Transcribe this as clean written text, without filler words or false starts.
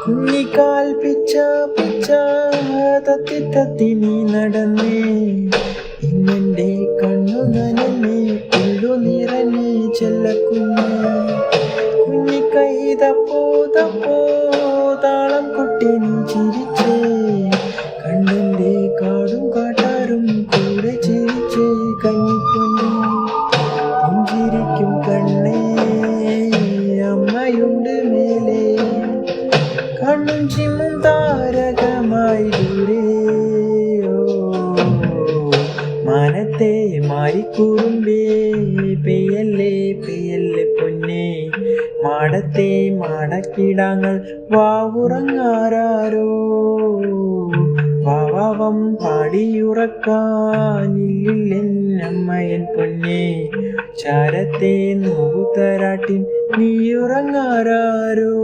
കുഞ്ഞിക്കാൽ പിച്ച പിച്ച തത്തി തത്തി നീ നടന്നേ, ഇന്നെൻ്റെ കണ്ണു നനഞ്ഞേ, ഉള്ളു നിറഞ്ഞേ ചെല്ലക്കുഞ്ഞേ. കുഞ്ഞിക്കൈ തപ്പോ തപ്പോ താളം കൊട്ടി നീ ചിരിച്ചേ, കണ്ണൻ്റെ കാടും കാട്ടാരും കൂടെ ചിരിച്ചേ കഞ്ഞിപ്പൊന്നേ. പുഞ്ചിരിക്കും കണ്ണേ അമ്മയുണ്ട് മേലെ, കണ്ണും ചിമ്മും താരകമായി ദൂരെ. മാനത്തെ മാരിക്കുറുമ്പേ പെയ്യല്ലേ പെയ്യല്ലേ പൊന്നേ, മാടത്തെ മാടക്കിടാങ്ങൾ വാവുറങ്ങാരോ. വാവാവം പാടിയുറക്കാനില്ലെന്നമ്മയൻ പൊന്നേ, ചാരത്തെ നോവുതരാട്ടിൻ നീയുറങ്ങാരോ.